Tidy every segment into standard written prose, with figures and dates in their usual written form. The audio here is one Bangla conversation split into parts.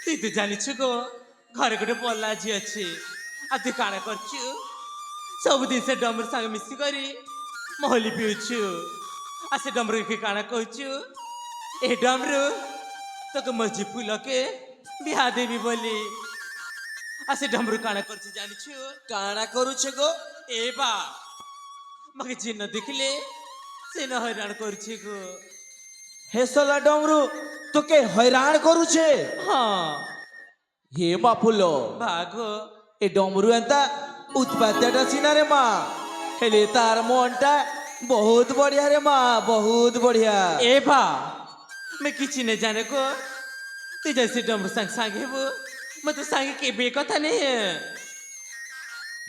তুই তো জানিଛୁ গো ঘরে ଗୋଟେ ପଲା ଝିଅ ଅଛି ଆଉ ତୁ କାଣା କରୁଛୁ ସବୁଦିନ ସେ ଡମରୁ ସାଙ୍ଗେ ମିଶିକରି ମହଲି ପିଉଛୁ ଆଉ ସେ ଡମରୁକି କାଣା କହୁଛୁ ଏ ଡମରୁ তোকে মজি ফুলকে বিহা দেবি বলি আর সে ডমরু কানা করছে জানিছু কাଣା করুছে গো এ বা মকে চিহ্ন দেখলে সে না হইরাণ করছে গো হেসলা ডমরু তোকে হয়রান করুছে হ্যাঁ হে মা ফুল ভাগো এ ডমরু এন্তা উৎপাতটা সিনা রে মা হেলে তার মনটা বহুত বড়িয়া রে মা বহুত বড়িয়া এ বা मैं किसी ने जाने को तू जैसे डमरू संग संगे वो मैं तो संगे के बे कथा नहीं है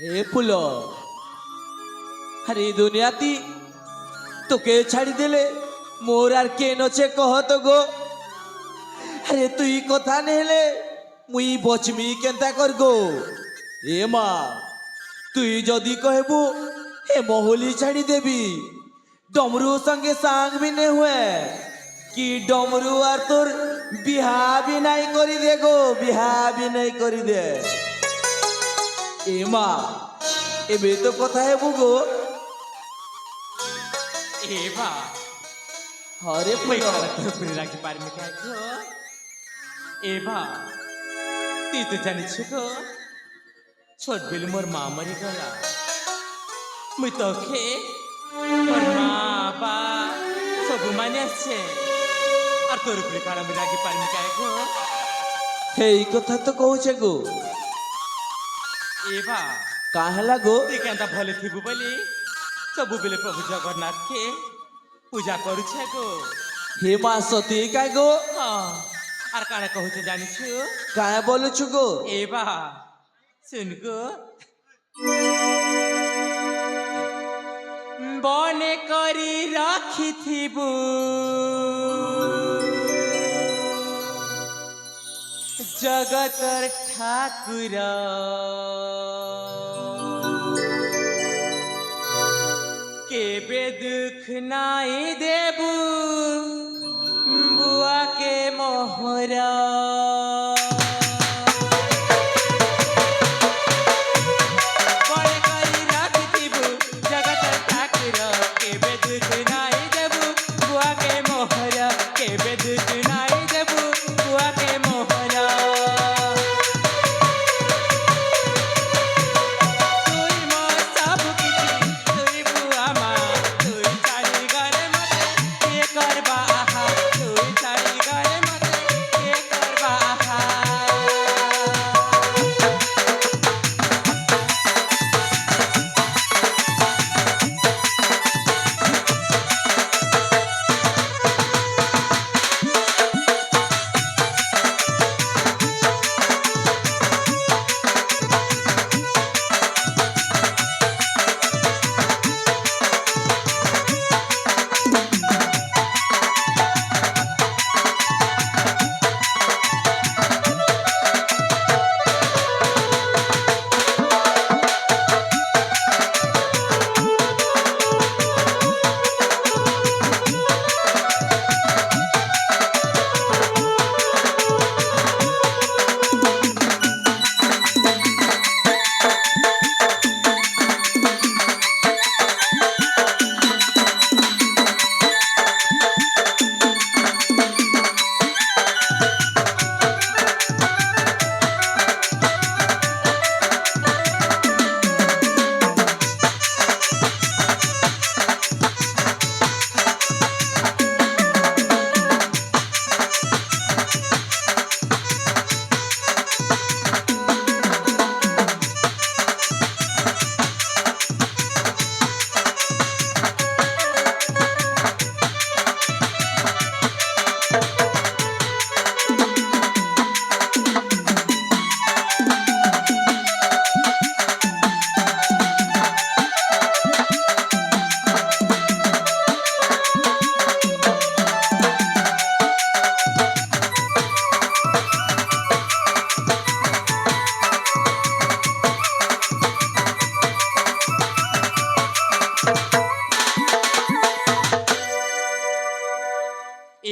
হে ফুল আরে দুনিয়াতি তোকে ছাড়ি দিলে মোর আর কে নছে কহ তো গো আরে তুই কথা নেলে মুই বচমি কেনতা কর গো এ মা তুই যদি কহবু হে মহলি ছাড়ি দেবি ডমরু সঙ্গে সাং भी नहीं हुए कि डमरू আর তোর বিহা भी नहीं করি দে গো বিহা भी नहीं করি দে এ মা এবে তো কথা হেবু গো ए बा হরে मैं ফুল खाना तो पूरी राखी पार में क्या को ए बा तू तो जानी छको छोट बेल मोर माँ मरी गला मैं तो खे मोर माँ बा सब माने আছে আর তোর উপরে কানা में राखी पार में क्या को হেই কথা তো কହୁছে গো ए बा কাহেলা গো তুই কেনতা ভলে থিবু বলি ସବୁବେଳେ ପ୍ରଭୁ ଜଗନ୍ନାଥକେ ପୂଜା କରୁଛେ ଗୋ হে মা সতী কাই গো ହଁ ଆର କାଣା କହୁଛେ ଜାଣିଛୁ কায় বলছু গো ଏ ବା ଶୁନ ଗୋ ବନେ କରି ରଖିଥିବୁ ଜଗତର ଠାକୁର केबे दुख नाई देबू बुआ के मोहरा बड़े करी रखिथिबू जगत ठाकुर केबे दुख नाई देबू बुआ के मोहरा केबे दुख नाई देबू बुआ के मोहरा তুই মোর সব কিছু তুই বুয়া মা তুই ছাড়ি গলে মতে কে করবা আহা তুই ছাড়ি গলে মতে কে করবা আহা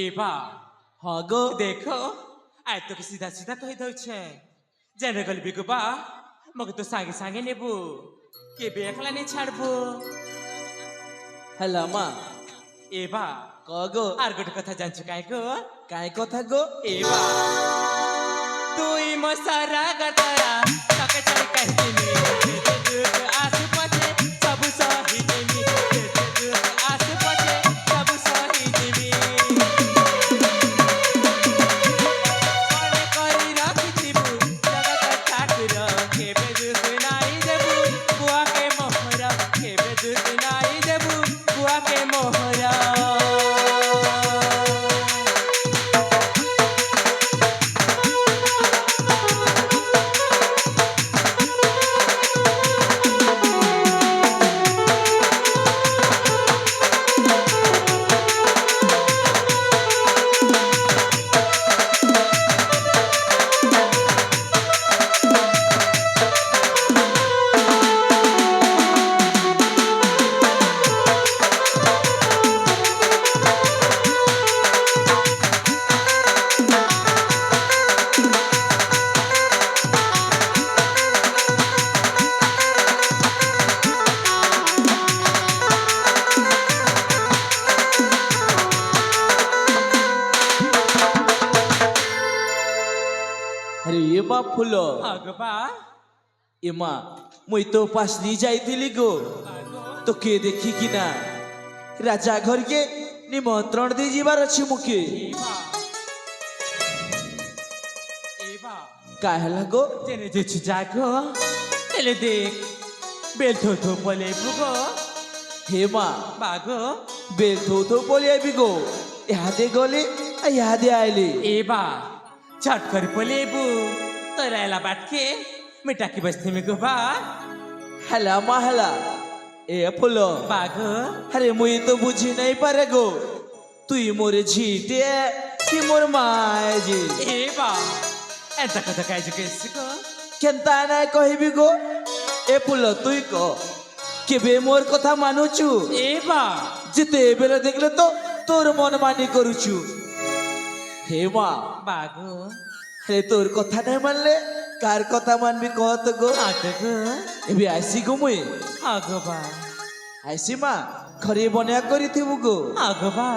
এবা हाँ गो দেখো আয় তোকে সিধা সিধা কহি দଉଛେ জেনে গলবি গো বা মগে তো সাଙ୍ଗে সাঙ্গে নেবু কেবে একলা নেই ছাড়বো হেলা মা এ বা ক গো আর গোটে কথা জানছো কাই গো কাই কথা গো এ বা তুই মো সারা গতরা তাকে ছাড়ি কহিনি আসু পছে সবু সহি দেমি আসু পছে সবু সহি দেমি মনে করি রাখিথিবু জগত ঠাকুর কেবে দুঃখ নাই দেবু বুয়াকে মোহরা কেবে দুঃখ নাই দেবু বুয়াকে মোহরা আরে এ মা ফুল আগবা এ মা মুই তো পাশনি যাইଥିଲି গো তোকে ଦେଖିକି না রাজা ঘরকে নিমন্ত্রণ দিয়ে যাবার আছে মুকে এবা এবা কাহেলা গো জেনে যেছি জাগো এলে দেখ বেল থো থো বলে বুগো হে মা বাগো বেল থো বলে আইবি গো ইহাদে গলে ইহাদে আইলি এবা ছট করে বলে বু তোরা এলা বাটকে মিটা কি বসতে মে গো বা হেলা মা হেলা এ ফুল বাগো আরে মুই তো বুঝি নাই পারে গো তুই মোরে ঝিটে কি মোর মায় যে এবা এত কথা কাজ কেছি গো কেনতা নাই কহিবি গো এ ফুল তুই ক কেবে মোর কথা মানুছু এবা যেতে বেলে দেখলে তো তোর মন মানি করুছু হে মা বাগো হে তোর কথা নাই মানলে কার কথা মানবি কত গো আগো এবে আইসি গো মুই আগো বা আইসি মা ঘরে বনিয়া করিথিবু গো আগো বা